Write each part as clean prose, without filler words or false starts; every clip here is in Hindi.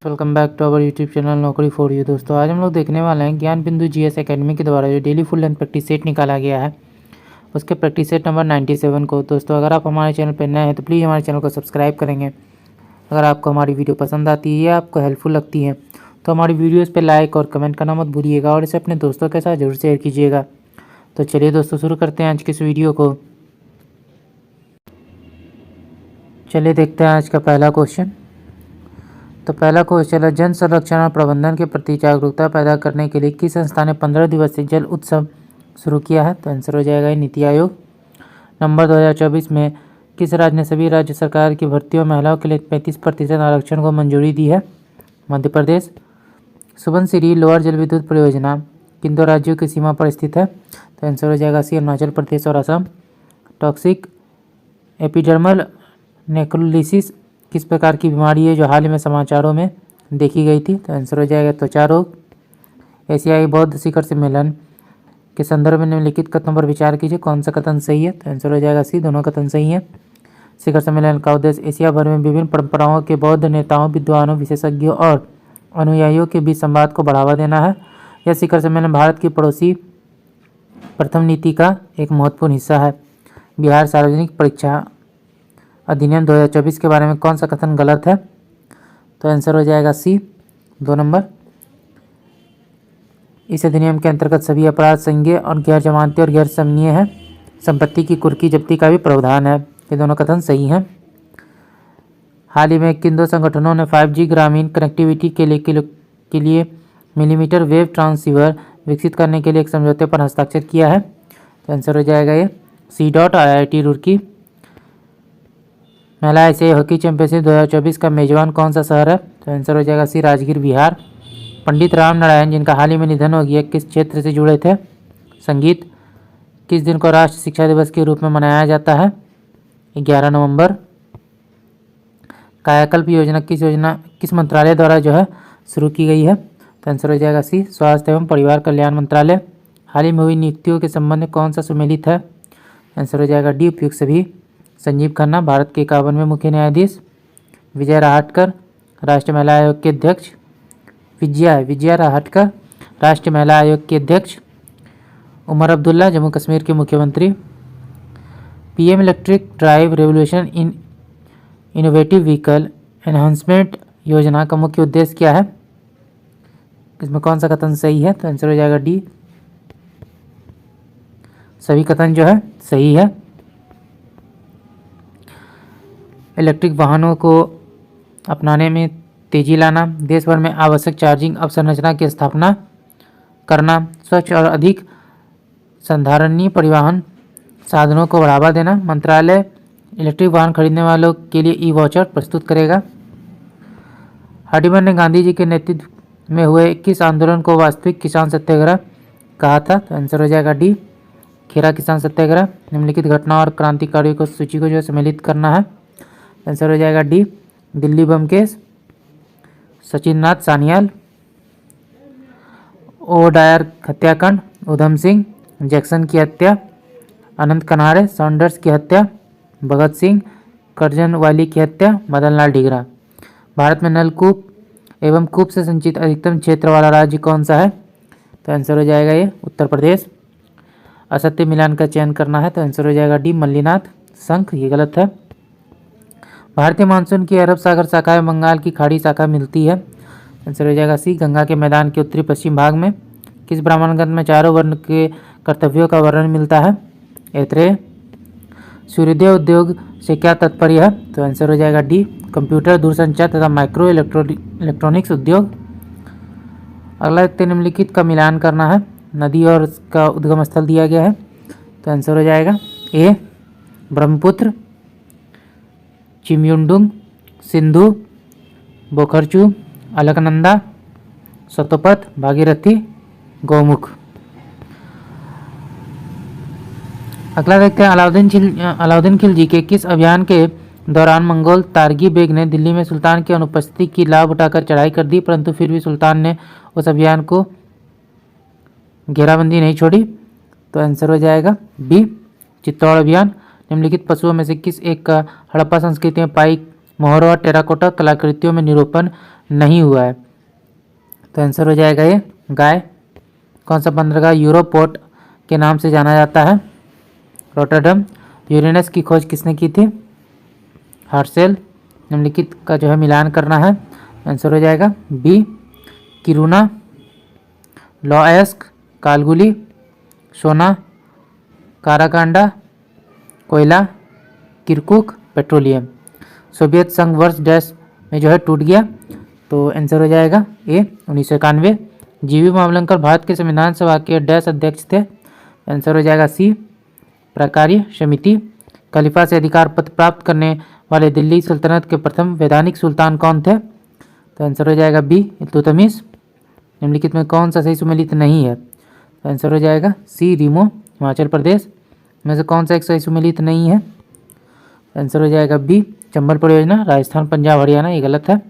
Welcome back to our YouTube channel Naukri for you. दोस्तों आज हम लोग देखने वाले हैं ज्ञान बिंदु जीएस एकेडमी के द्वारा जो daily full length practice set निकाला गया है उसके प्रैक्टिस सेट नंबर 97 को। दोस्तों अगर आप हमारे चैनल पर नए हैं तो प्लीज़ हमारे चैनल को सब्सक्राइब करेंगे। अगर आपको हमारी वीडियो पसंद आती है या आपको हेल्पफुल लगती है तो हमारी वीडियोज़ पर लाइक और कमेंट करना मत भूलिएगा और इसे अपने दोस्तों के साथ जरूर शेयर कीजिएगा। तो चलिए दोस्तों शुरू करते हैं आज की इस वीडियो को। चलिए देखते हैं आज का पहला क्वेश्चन। तो पहला क्वेश्चन है, जन संरक्षण और प्रबंधन के प्रति जागरूकता पैदा करने के लिए किस संस्था ने 15 दिवसीय जल उत्सव शुरू किया है? तो आंसर हो जाएगा नीति आयोग। नंबर 2024 में किस राज्य ने सभी राज्य सरकार की भर्तियों में महिलाओं के लिए 35% आरक्षण को मंजूरी दी है? मध्य प्रदेश। सुबनसिरी लोअर जल विद्युत परियोजना किन दो राज्यों की सीमा पर स्थित है? तो आंसर हो जाएगा सी, अरुणाचल प्रदेश और असम। टॉक्सिक एपिडर्मल नेक्रोलिसिस किस प्रकार की बीमारी है जो हाल ही में समाचारों में देखी गई थी? तो आंसर हो जाएगा त्वचा रोग। एशियाई बौद्ध शिखर सम्मेलन के संदर्भ में निम्नलिखित कथनों पर विचार कीजिए, कौन सा कथन सही है? तो आंसर हो जाएगा सी, दोनों कथन सही हैं। शिखर सम्मेलन का उद्देश्य एशिया भर में विभिन्न परंपराओं के बौद्ध नेताओं, विद्वानों, विशेषज्ञों और अनुयायियों के बीच संवाद को बढ़ावा देना है। यह शिखर सम्मेलन भारत की पड़ोसी प्रथम नीति का एक महत्वपूर्ण हिस्सा है। बिहार सार्वजनिक परीक्षा अधिनियम 2024 के बारे में कौन सा कथन गलत है? तो आंसर हो जाएगा सी, 2 नंबर। इस अधिनियम के अंतर्गत सभी अपराध संज्ञेय और गैर जमानती और गैर समनीय है। संपत्ति की कुर्की जब्ती का भी प्रावधान है। ये दोनों कथन सही हैं। हाल ही में किन दो संगठनों ने 5G ग्रामीण कनेक्टिविटी के लिए मिलीमीटर वेव ट्रांसीवर विकसित करने के लिए एक समझौते पर हस्ताक्षर किया है? तो आंसर हो जाएगा ये सी डॉट IIT रुड़की। महिला एशियाई हॉकी चैंपियनशिप 2024 का मेजबान कौन सा शहर है? तो आंसर हो जाएगा सी, राजगीर बिहार। पंडित राम नारायण जिनका हाल ही में निधन हो गया किस क्षेत्र से जुड़े थे? संगीत। किस दिन को राष्ट्रीय शिक्षा दिवस के रूप में मनाया जाता है? 11 नवंबर। कायाकल्प योजना किस मंत्रालय द्वारा जो है शुरू की गई है? तो आंसर हो जाएगा सी, स्वास्थ्य एवं परिवार कल्याण मंत्रालय। हाल ही में हुई नियुक्तियों के संबंध में कौन सा सुमेलित है? आंसर हो जाएगा डी, उपयुक्त सभी। संजीव खन्ना भारत के 51वें मुख्य न्यायाधीश। विजया राहटकर राष्ट्रीय महिला आयोग के अध्यक्ष। विजया राहटकर राष्ट्रीय महिला आयोग के अध्यक्ष। उमर अब्दुल्ला जम्मू कश्मीर के मुख्यमंत्री। PM electric drive revolution in innovative vehicle enhancement योजना का मुख्य उद्देश्य क्या है? इसमें कौन सा कथन सही है? तो आंसर हो जाएगा डी, सभी कथन जो है सही है। इलेक्ट्रिक वाहनों को अपनाने में तेजी लाना, देश भर में आवश्यक चार्जिंग अवसंरचना की स्थापना करना, स्वच्छ और अधिक संधारणीय परिवहन साधनों को बढ़ावा देना। मंत्रालय इलेक्ट्रिक वाहन खरीदने वालों के लिए ई-वाउचर प्रस्तुत करेगा। हडिमन ने गांधी जी के नेतृत्व में हुए किस आंदोलन को वास्तविक किसान सत्याग्रह कहा था? तो आंसर हो जाएगा डी, खेरा किसान सत्याग्रह। निम्नलिखित घटना और क्रांतिकारियों को सूची को जो है सम्मिलित करना है। आंसर हो जाएगा डी, दिल्ली बम केस। सचिन नाथ सान्याल। ओडायर हत्याकांड, उधम सिंह, जैक्सन की हत्या, अनंत कनारे, सॉन्डर्स की हत्या, भगत सिंह, करजनवाली की हत्या, मदन लाल ढींगरा। भारत में नलकूप एवं कूप से संचित अधिकतम क्षेत्र वाला राज्य कौन सा है? तो आंसर हो जाएगा ये उत्तर प्रदेश। असत्य मिलान का चयन करना है तो आंसर हो जाएगा डी, मल्लीनाथ शंख। ये गलत है। भारतीय मानसून की अरब सागर शाखा में बंगाल की खाड़ी शाखा मिलती है। आंसर हो जाएगा सी, गंगा के मैदान के उत्तरी पश्चिम भाग में। किस ब्राह्मण ग्रंथ में चारों वर्ण के कर्तव्यों का वर्णन मिलता है? ऐत्रेय। सूर्योदय उद्योग से क्या तात्पर्य है? तो आंसर हो जाएगा डी, कंप्यूटर, दूरसंचार तथा माइक्रो इलेक्ट्रॉनिक्स उद्योग। अगला देखते निम्नलिखित का मिलान करना है। नदी और उसका उद्गम स्थल दिया गया है तो आंसर हो जाएगा ए, ब्रह्मपुत्र, चिमयुंडुंग, सिंधु, बोखरचू, अलकनंदा, सतोपथ, भागीरथी, गौमुख। अगला देखते हैं अलाउद्दीन खिलजी के किस अभियान के दौरान मंगोल तारगी बेग ने दिल्ली में सुल्तान की अनुपस्थिति की लाभ उठाकर चढ़ाई कर दी परंतु फिर भी सुल्तान ने उस अभियान को घेराबंदी नहीं छोड़ी? तो आंसर हो जाएगा बी, चित्तौड़ अभियान। निम्नलिखित पशुओं में से किस एक का हड़प्पा संस्कृति में पाई मोहर और टेराकोटा कलाकृतियों में निरूपण नहीं हुआ है। तो आंसर हो जाएगा ये गाय। कौन सा बंदरगाह यूरोपोर्ट के नाम से जाना जाता है? रोटरडम। यूरेनस की खोज किसने की थी? हर्शेल। निम्नलिखित का जो है मिलान करना है। आंसर हो जाएगा बी किरूना, लॉयस्क, कालगुली, सोना, काराकांडा, कोयला, किरकुक, पेट्रोलियम। सोवियत संघ वर्ष डैश में जो है टूट गया। तो आंसर हो जाएगा ए 1991। जीवी मावलंकर भारत के संविधान सभा के डैश अध्यक्ष थे? आंसर हो जाएगा सी प्राकार्य समिति। खलीफा से अधिकार पत्र प्राप्त करने वाले दिल्ली सल्तनत के प्रथम वैधानिक सुल्तान कौन थे? तो आंसर हो जाएगा बी इल्तुतमिश। निम्नलिखित में कौन सा सही सुमेलित नहीं है? तो आंसर हो जाएगा सी रीमो, हिमाचल प्रदेश में से कौन सा एक सही सुमेलित नहीं है? आंसर हो जाएगा बी चंबल परियोजना, राजस्थान, पंजाब, हरियाणा। ये गलत है।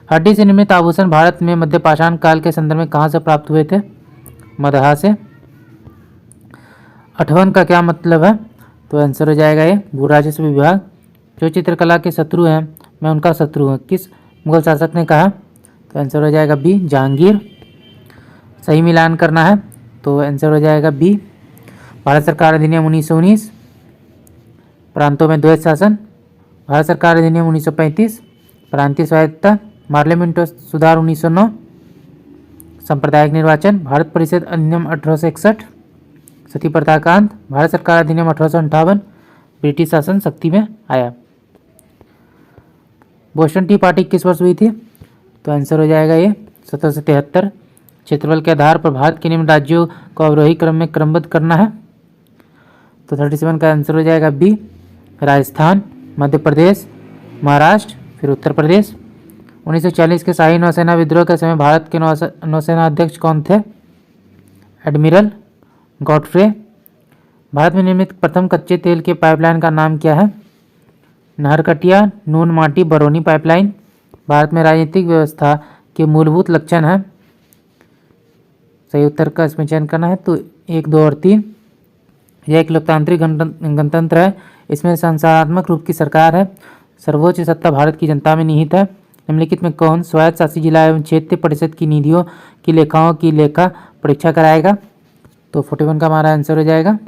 हड्डी से निर्मित आभूषण भारत में मध्य पाषाण काल के संदर्भ में कहाँ से प्राप्त हुए थे? मदहा से। अठवन का क्या मतलब है? तो आंसर हो जाएगा ये भू राजस्व विभाग। जो चित्रकला के शत्रु हैं मैं उनका शत्रु हूँ, किस मुगल शासक ने कहा? तो आंसर हो जाएगा बी जहांगीर। सही मिलान करना है। तो आंसर हो जाएगा बी भारत सरकार अधिनियम 1919, प्रांतों में द्वैत शासन। भारत सरकार अधिनियम 1935, प्रांतीय स्वायत्तता। पार्लियामेंट सुधार 1909, सांप्रदायिक निर्वाचन। भारत परिषद अधिनियम 1861, सती प्रथा का अंत। भारत सरकार अधिनियम 1858, ब्रिटिश शासन शक्ति में आया। बोस्टन टी पार्टी किस वर्ष हुई थी? तो आंसर हो जाएगा ये 1773। क्षेत्रफल के आधार पर भारत के निम्न राज्यों को अवरोही क्रम में क्रमबद्ध करना है। तो 37 का आंसर हो जाएगा बी राजस्थान, मध्य प्रदेश, महाराष्ट्र, फिर उत्तर प्रदेश। 1940 के शाही नौसेना विद्रोह के समय भारत के नौसेना अध्यक्ष कौन थे? Admiral Godfrey. भारत में निर्मित प्रथम कच्चे तेल के पाइपलाइन का नाम क्या है? नहरकटिया नून माटी बरौनी पाइपलाइन। भारत में राजनीतिक व्यवस्था के मूलभूत लक्षण हैं? सही उत्तर का इसमें चयन करना है। तो 1, 2 और 3। यह एक लोकतांत्रिक गणतंत्र है। इसमें संसदात्मक रूप की सरकार है। सर्वोच्च सत्ता भारत की जनता में निहित है। निम्नलिखित में कौन स्वायत्त शासी जिला एवं क्षेत्रीय परिषद की निधियों की लेखाओं की लेखा परीक्षा कराएगा? तो 41 का हमारा आंसर हो जाएगा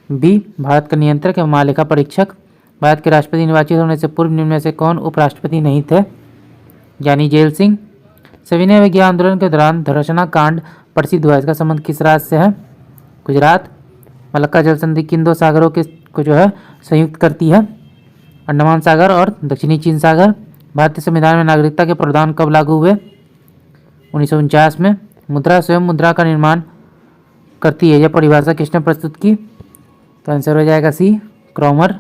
बी भारत का नियंत्रक एवं महालेखा परीक्षक। भारत के राष्ट्रपति निर्वाचित होने से पूर्व निम्न में से कौन उपराष्ट्रपति नहीं थे? यानी जेल सिंह। सविनय अवज्ञा आंदोलन के दौरान धर्षणा कांड प्रसिद्ध हुआ। इसका संबंध किस राज्य से है? गुजरात। मलक्का जल संधि किन दो सागरों के को जो है संयुक्त करती है? अंडमान सागर और दक्षिणी चीन सागर। भारतीय संविधान में नागरिकता के प्रावधान कब लागू हुए? 1949 में। मुद्रा स्वयं मुद्रा का निर्माण करती है, यह परिभाषा किसने प्रस्तुत की? तो आंसर हो जाएगा सी क्रॉमर।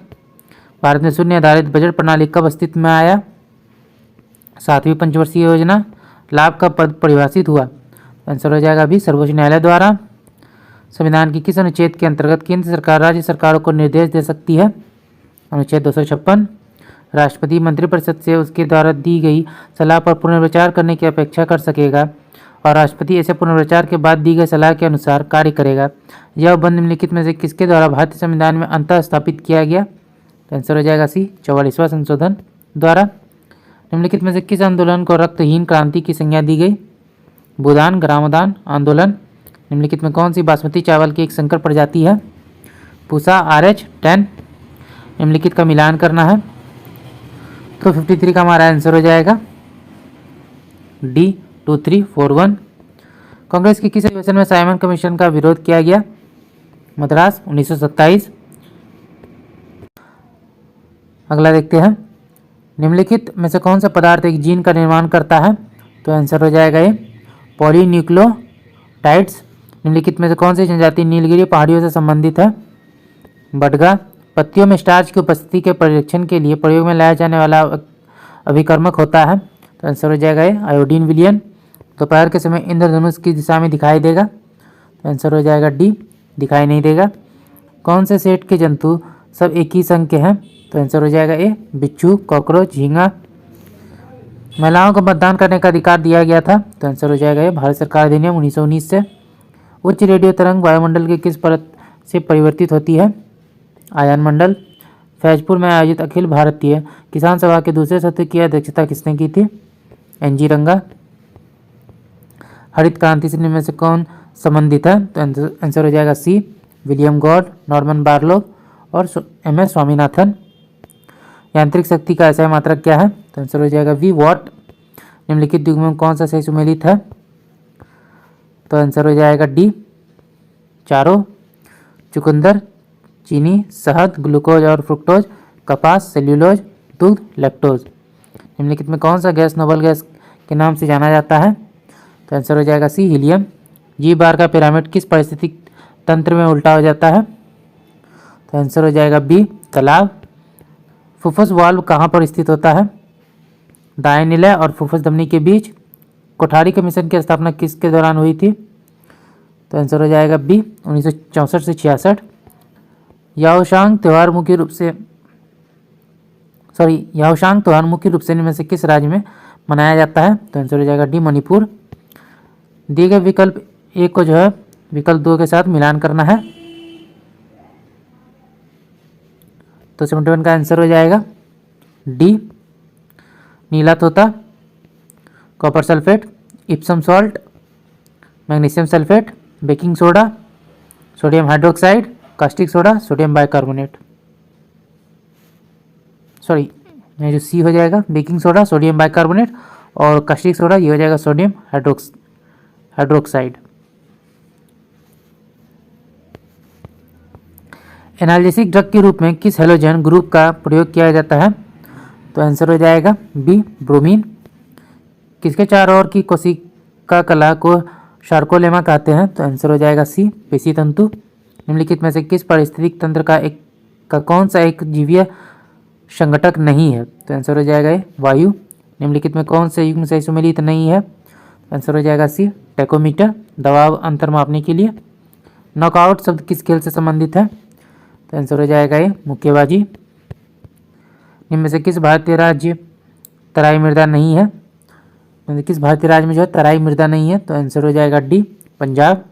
भारत में शून्य आधारित बजट प्रणाली कब अस्तित्व में आया? 7वीं पंचवर्षीय योजना। लाभ का पद परिभाषित हुआ? आंसर हो जाएगा भी सर्वोच्च न्यायालय द्वारा। संविधान की किस अनुच्छेद के अंतर्गत केंद्र सरकार राज्य सरकारों को निर्देश दे सकती है? अनुच्छेद 256। राष्ट्रपति मंत्रिपरिषद से उसके द्वारा दी गई सलाह पर पुनर्विचार करने की अपेक्षा कर सकेगा और राष्ट्रपति ऐसे पुनर्विचार के बाद दी गई सलाह के अनुसार कार्य करेगा। यह बंद निम्नलिखित में से किसके द्वारा भारतीय संविधान में अंतः स्थापित किया गया? तो आंसर हो जाएगा सी 44वां संशोधन द्वारा। निम्नलिखित में से किस आंदोलन को रक्तहीन क्रांति की संज्ञा दी गई? भूदान ग्रामदान आंदोलन। निम्नलिखित में कौन सी बासमती चावल की एक संकर प्रजाति है? पूसा RH 10। निम्नलिखित का मिलान करना है। तो 53 का हमारा आंसर हो जाएगा डी 2341। कांग्रेस के किस अधिवेशन में साइमन कमीशन का विरोध किया गया? मद्रास 1927। अगला देखते हैं। निम्नलिखित में से कौन सा पदार्थ एक जीन का निर्माण करता है? तो आंसर हो जाएगा ये पॉलीन्यूक्लियोटाइड्स। निम्नलिखित में से कौन सी जनजाति नीलगिरी पहाड़ियों से संबंधित है? बडगा। पत्तियों में स्टार्च की उपस्थिति के परीक्षण के लिए प्रयोग में लाया जाने वाला अभिकर्मक होता है? तो आंसर हो जाएगा ये आयोडीन विलियन। दोपहर के समय इंद्रधनुष की दिशा में दिखाई देगा? तो आंसर हो जाएगा डी दिखाई नहीं देगा। कौन से सेट के जंतु सब एक ही संघ के हैं? तो आंसर हो जाएगा ए बिच्छू, कॉकरोच, झींगा। महिलाओं को मतदान करने का अधिकार दिया गया था? तो आंसर हो जाएगा ये भारत सरकार अधिनियम 1919 से। उच्च रेडियो तरंग वायुमंडल के किस परत से परिवर्तित होती है? आयन मंडल। फैजपुर में आयोजित अखिल भारतीय किसान सभा के दूसरे सत्र की अध्यक्षता किसने की थी? एनजी रंगा। हरित क्रांति से निम्न में से कौन संबंधित है? तो आंसर हो जाएगा सी, विलियम गॉड, नॉर्मन बोरलॉग और एम.एस. स्वामीनाथन। यांत्रिक शक्ति का ऐसा मात्रक क्या है? तो आंसर हो जाएगा वी, वॉट। निम्नलिखित युग्म में कौन सा सही सुमेलित है? तो आंसर हो जाएगा डी, चारों। चुकंदर, चीनी, शहद, ग्लूकोज और फ्रुक्टोज, कपास, सेल्यूलोज, दूध, लैक्टोज। निम्नलिखित में कौन सा गैस नोबल गैस के नाम से जाना जाता है? तो आंसर हो जाएगा सी, हीलियम। जी बार का पिरामिड किस पारिस्थितिक तंत्र में उल्टा हो जाता है? तो आंसर हो जाएगा बी, तालाब। फुफ्फुस वाल्व कहाँ पर स्थित होता है? दाएं निलय और फुफ्फुस धमनी के बीच। कोठारी कमीशन की स्थापना किसके दौरान हुई थी? तो आंसर हो जाएगा बी, 1964 से 66। याओशांग त्योहार मुख्य रूप से निम्न में से किस राज्य में मनाया जाता है? तो आंसर हो जाएगा डी, मणिपुर। दिए गए विकल्प एक को जो है विकल्प 2 के साथ मिलान करना है। तो 71 का आंसर हो जाएगा डी, नीला तोता, copper sulphate, Epsom salt, magnesium sulphate, baking soda, sodium hydroxide, caustic soda, sodium bicarbonate. Sorry, ये जो सी हो जाएगा बेकिंग सोडा, सोडियम बाइकार्बोनेट और कास्टिक सोडा, ये हो जाएगा सोडियम हाइड्रोक्साइड। एनाल्जेसिक ड्रग के रूप में किस हेलोजन ग्रुप का प्रयोग किया जाता है? तो आंसर हो जाएगा बी, ब्रोमीन। किसके चारों ओर की कोशिका कला को शार्कोलेमा कहते हैं? तो आंसर हो जाएगा सी, पेशी तंतु। निम्नलिखित में से किस पारिस्थितिक तंत्र का कौन सा एक जीवीय संगठक नहीं है? तो आंसर हो जाएगा ए, वायु। निम्नलिखित में कौन से युग्म से सुमेलित नहीं है? आंसर हो जाएगा सी, टैकोमीटर, दबाव अंतर मापने के लिए। नॉकआउट शब्द किस खेल से संबंधित है? तो आंसर हो जाएगा ए, मुक्केबाजी। निम्न में से किस भारतीय राज्य तराई मृदा नहीं है? किस भारतीय राज्य में जो है तराई मृदा नहीं है? तो आंसर हो जाएगा डी, पंजाब।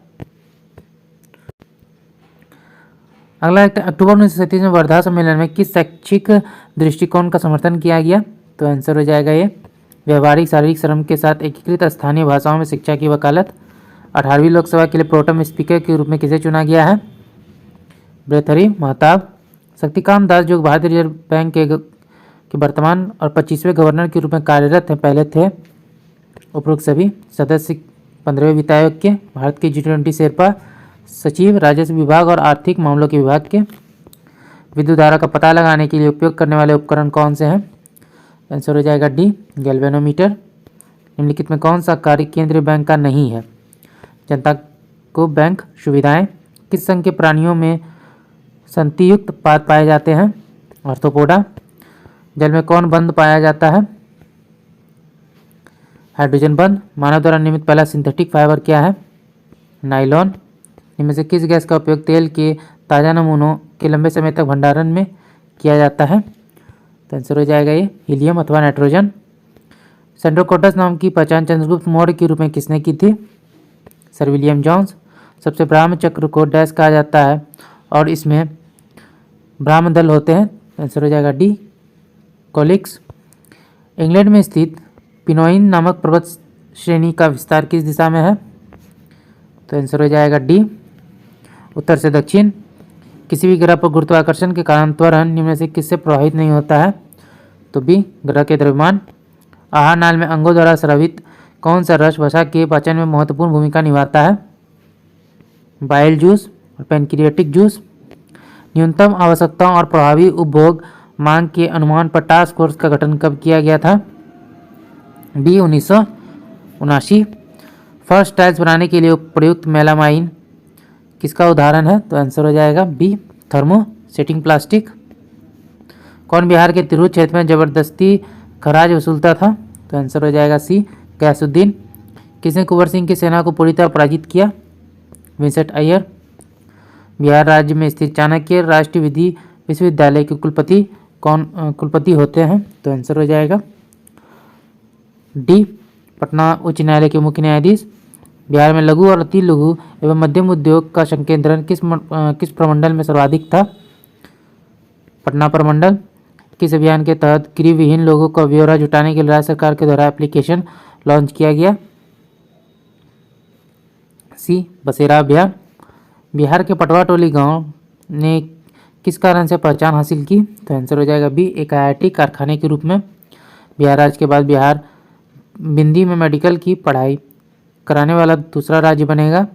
अगला अक्टूबर 1937 में वर्धा सम्मेलन में किस शैक्षिक दृष्टिकोण का समर्थन किया गया? तो आंसर हो जाएगा ये, व्यवहारिक शारीरिक श्रम के साथ एकीकृत स्थानीय भाषाओं में शिक्षा की वकालत। 18वीं लोकसभा के लिए प्रोटेम स्पीकर के रूप में किसे चुना गया है? ब्रेथरी महताब। शक्तिकांत दास जो भारतीय रिजर्व बैंक के वर्तमान और 25वें गवर्नर के रूप में कार्यरत हैं, पहले थे। उपरोक्त सभी सदस्य 15वें वित्त आयोग के, भारत के G20 शेरपा सचिव, राजस्व विभाग और आर्थिक मामलों के विभाग के। विद्युत धारा का पता लगाने के लिए उपयोग करने वाले उपकरण कौन से हैं? आंसर हो जाएगा डी, गैल्वेनोमीटर। निम्नलिखित में कौन सा कार्य केंद्रीय बैंक का नहीं है? जनता को बैंक सुविधाएं। किस संघ के प्राणियों में संतियुक्त पाद पाए जाते हैं? आर्थ्रोपोडा। जल में कौन बंध पाया जाता है? हाइड्रोजन बंध। मानव द्वारा निर्मित पहला सिंथेटिक फाइबर क्या है? नाइलॉन। इनमें से किस गैस का उपयोग तेल के ताज़ा नमूनों के लंबे समय तक भंडारण में किया जाता है? तो आंसर हो जाएगा ये, हीलियम अथवा नाइट्रोजन। सेंड्रोकोटस नाम की पहचान चंद्रगुप्त मौर्य के रूप में किसने की थी? Sir William Jones. सबसे ब्राह्म चक्र को डैश कहा जाता है और इसमें ब्राह्म दल होते हैं? आंसर हो जाएगा डी, कोलिक्स। इंग्लैंड में स्थित पिनोइन नामक पर्वत श्रेणी का विस्तार किस दिशा में है? तो आंसर हो जाएगा डी, उत्तर से दक्षिण। किसी भी ग्रह पर गुरुत्वाकर्षण के कारण त्वरण निम्न में से किससे प्रभावित नहीं होता है? तो बी, ग्रह के द्रव्यमान। आहार नाल में अंगों द्वारा स्रावित कौन सा रस वसा के पाचन में महत्वपूर्ण भूमिका निभाता है? बाइल जूस और पैनक्रियाटिक जूस। न्यूनतम आवश्यकताओं और प्रभावी उपभोग मांग के अनुमान पर टास्क फोर्स का गठन कब किया गया था? बी, 1979। फर्स्ट टाइल्स बनाने के लिए प्रयुक्त मेलामाइन किसका उदाहरण है? तो आंसर हो जाएगा बी, थर्मो सेटिंग प्लास्टिक। कौन बिहार के तिरहुत क्षेत्र में जबरदस्ती खराज वसूलता था? तो आंसर हो जाएगा सी, गयासुद्दीन। किसने कुंवर सिंह की सेना को पूरी तरह पराजित किया? विंसेंट अय्यर। बिहार राज्य में स्थित चाणक्य राष्ट्रीय विधि विश्वविद्यालय के कुलपति कुलपति होते हैं? तो आंसर हो जाएगा डी, पटना उच्च न्यायालय के मुख्य न्यायाधीश। बिहार में लघु और अति लघु एवं मध्यम उद्योग का संकेंद्रण किस प्रमंडल में सर्वाधिक था? पटना प्रमंडल। किस अभियान के तहत गृहविहीन लोगों को ब्यौरा जुटाने के लिए राज्य सरकार के द्वारा एप्लीकेशन लॉन्च किया गया? सी, बसेरा अभियान। बिहार के पटवाटोली गांव ने किस कारण से पहचान हासिल की? तो आंसर हो जाएगा बी, एक IIT कारखाने के रूप में। बिहार राज्य के बाद बिहार बिंदी में मेडिकल की पढ़ाई कराने वाला दूसरा राज्य बनेगा।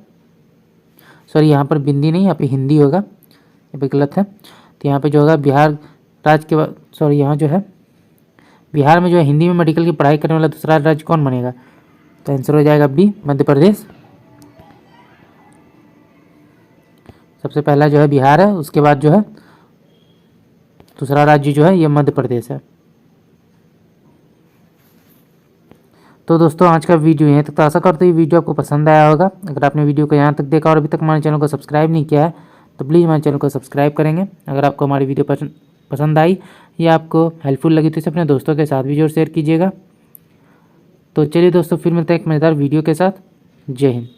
सॉरी, यहाँ पर बिंदी नहीं, यहाँ पे हिंदी होगा, यहाँ पे गलत है। तो यहाँ पे जो होगा बिहार राज्य के बाद, सॉरी यहाँ जो है बिहार में जो है हिंदी में मेडिकल की पढ़ाई करने वाला दूसरा राज्य कौन बनेगा? तो आंसर हो जाएगा बी, मध्य प्रदेश। सबसे पहला जो है बिहार है, उसके बाद जो है दूसरा राज्य जो है ये मध्य प्रदेश है। तो दोस्तों आज का वीडियो यहीं तक। तो आशा करते हैं वीडियो आपको पसंद आया होगा। अगर आपने वीडियो को यहाँ तक देखा और अभी तक हमारे चैनल को सब्सक्राइब नहीं किया है तो प्लीज़ हमारे चैनल को सब्सक्राइब करेंगे। अगर आपको हमारी वीडियो पसंद आई या आपको हेल्पफुल लगी तो इसे अपने दोस्तों के साथ भी जरूर शेयर कीजिएगा। तो चलिए दोस्तों, फिर मिलते हैं एक मज़ेदार वीडियो के साथ। जय हिंद।